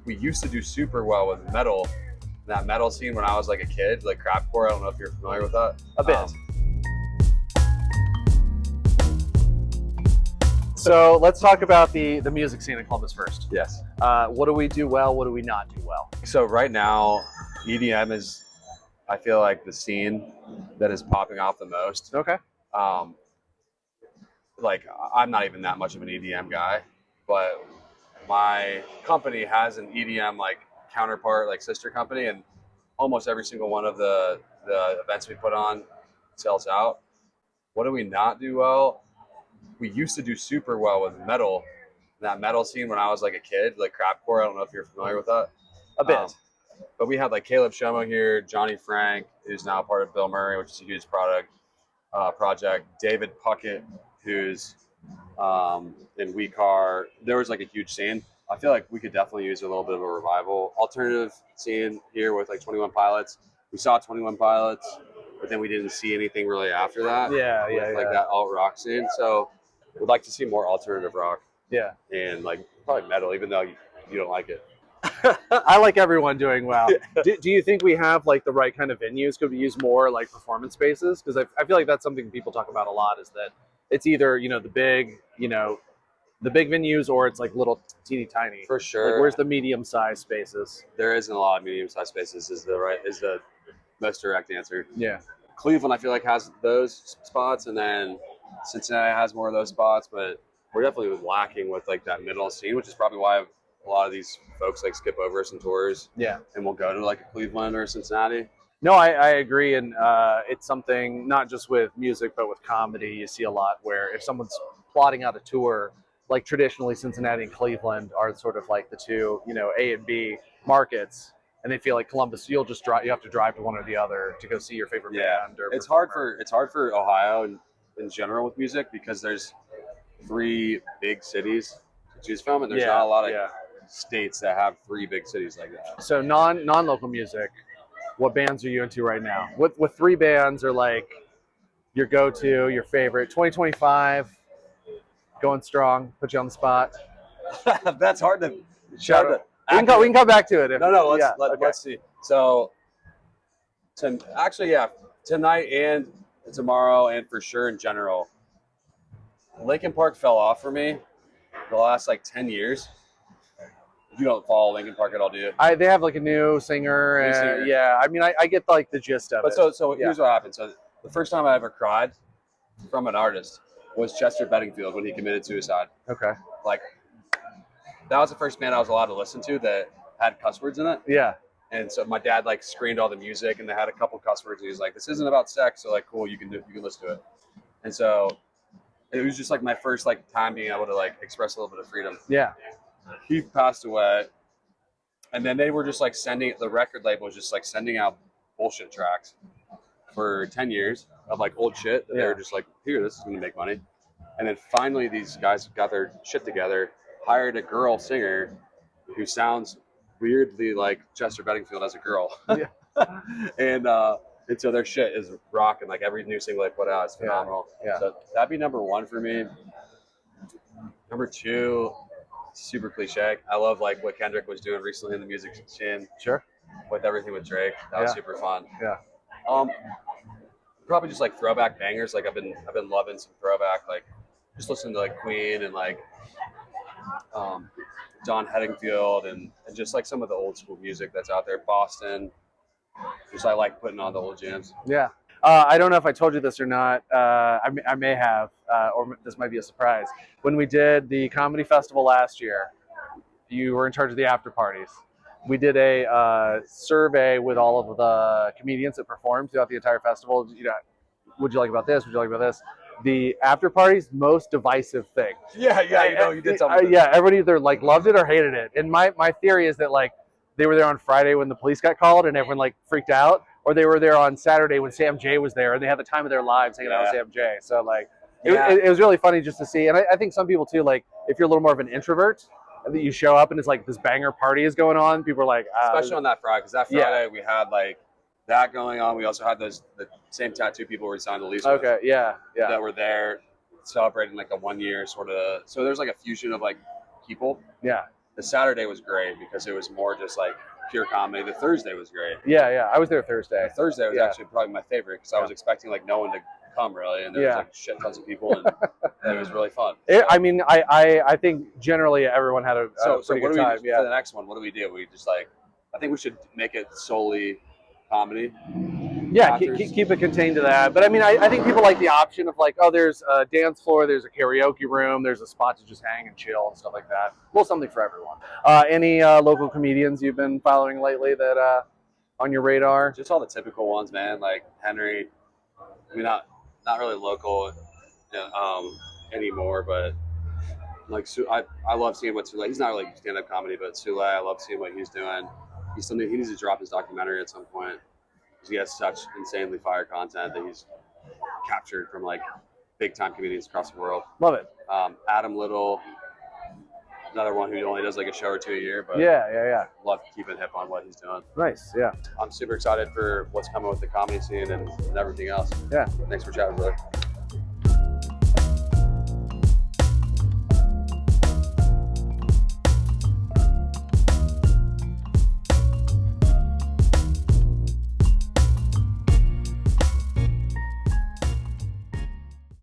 we used to do super well with metal. That metal scene when I was like a kid, like crapcore. I don't know if you're familiar with that. A bit. So let's talk about the music scene in Columbus first. Yes. What do we do well? What do we not do well? So right now, EDM is, I feel like, the scene that is popping off the most. Okay. Like I'm not even that much of an EDM guy, but my company has an EDM like counterpart, like sister company, and almost every single one of the events we put on sells out. What do we not do well? We used to do super well with metal. That metal scene when I was like a kid, like crapcore. I don't know if you're familiar with that. A bit. But we had like Caleb Shomo here, Johnny Frank, who's now part of Bill Murray, which is a huge project. David Puckett, who's in We Car. There was like a huge scene. I feel like we could definitely use a little bit of a revival. Alternative scene here with like 21 Pilots. We saw 21 Pilots, but then we didn't see anything really after that. Like that alt rock scene. So we'd like to see more alternative rock. Yeah. And like probably metal, even though you don't like it. I like everyone doing well. Do you think we have like the right kind of venues? Could we use more like performance spaces? Because I feel like that's something people talk about a lot, is that it's either, the big venues, or it's like little teeny tiny. For sure. Like, where's the medium sized spaces? There isn't a lot of medium sized spaces is the most direct answer. Yeah. Cleveland, I feel like, has those spots, and then Cincinnati has more of those spots, but we're definitely lacking with like that middle scene, which is probably why a lot of these folks like skip over some tours. Yeah. And we'll go to like a Cleveland or Cincinnati. No, I agree, and it's something not just with music but with comedy. You see a lot where if someone's plotting out a tour, like traditionally Cincinnati and Cleveland are sort of like the two, A and B markets, and they feel like Columbus, you have to drive to one or the other to go see your favorite band. Or it's hard for Ohio in general with music, because there's 3 big cities to choose from, and there's not a lot of states that have 3 big cities like that. So non-local music, what bands are you into right now? What 3 bands are like your go-to, your favorite? 2025, going strong, put you on the spot. That's hard to shout out. We can come back to it. Let's see. So tonight and tomorrow, and for sure in general, Linkin Park fell off for me the last like 10 years. You don't follow Linkin Park at all, do you? They have like a new singer. Yeah, I mean, I get like the gist of it. So here's what happened. So the first time I ever cried from an artist was Chester Benningfield when he committed suicide. Okay. Like, that was the first band I was allowed to listen to that had cuss words in it. Yeah. And so my dad like screened all the music, and they had a couple cuss words, and he was like, "This isn't about sex, so like, cool, you can listen to it." And so it was just like my first like time being able to like express a little bit of freedom. Yeah. He passed away, and then they were just like the record label was just like sending out bullshit tracks for 10 years of like old shit that they were just like, here, this is gonna make money. And then finally these guys got their shit together, hired a girl singer who sounds weirdly like Chester Benningfield as a girl. And so their shit is rocking. Like every new single they put out is phenomenal. Yeah. So that'd be number 1 for me. Number 2, super cliche, I love like what Kendrick was doing recently in the music scene. Sure. With everything with Drake. That was super fun. Yeah. Probably just like throwback bangers. Like I've been loving some throwback, like just listening to like Queen and like Don Headingfield and just like some of the old school music that's out there. Boston. Just I like putting on the old jams. Yeah. I don't know if I told you this or not. I may have, or this might be a surprise. When we did the comedy festival last year, you were in charge of the after parties. We did a survey with all of the comedians that performed throughout the entire festival. Would you like about this? Would you like about this? The after party's most divisive thing. Yeah, you did something. Yeah, everybody either like loved it or hated it. And my theory is that like they were there on Friday when the police got called and everyone like freaked out, or they were there on Saturday when Sam J was there and they had the time of their lives hanging out with Sam J. So like it was really funny just to see. And I think some people too, like if you're a little more of an introvert, that you show up and it's like this banger party is going on, people are like, especially on that Friday, because that Friday we had like that going on. We also had the same tattoo people we signed the lease with. Okay, that were there celebrating like a 1 year sort of. So there's like a fusion of like people. Yeah. The Saturday was great because it was more just like pure comedy. The Thursday was great. Yeah. I was there Thursday. The Thursday was Yeah. actually probably my favorite because I was expecting like no one to come really, and there was Yeah. like shit tons of people, and it was really fun. I mean, I think generally everyone had a So pretty what good do we time. do for the next one? What do we do? We just like, I think we should make it solely comedy. Yeah, keep it contained to that. But I mean, I think people like the option of like, oh, there's a dance floor, there's a karaoke room, there's a spot to just hang and chill and stuff like that. Well, something for everyone. Any local comedians you've been following lately that on your radar? Just all the typical ones, man. Like Henry. I mean, not really local anymore, but like I love seeing what Sule. He's not really stand-up comedy, but Sule, I love seeing what he's doing. He needs to drop his documentary at some point. He has such insanely fire content that he's captured from like big time comedians across the world. Love it. Adam Little, another one who only does like a show or two a year, but yeah. Love keeping hip on what he's doing. Nice, yeah. I'm super excited for what's coming with the comedy scene and everything else. Yeah. Thanks for chatting, brother.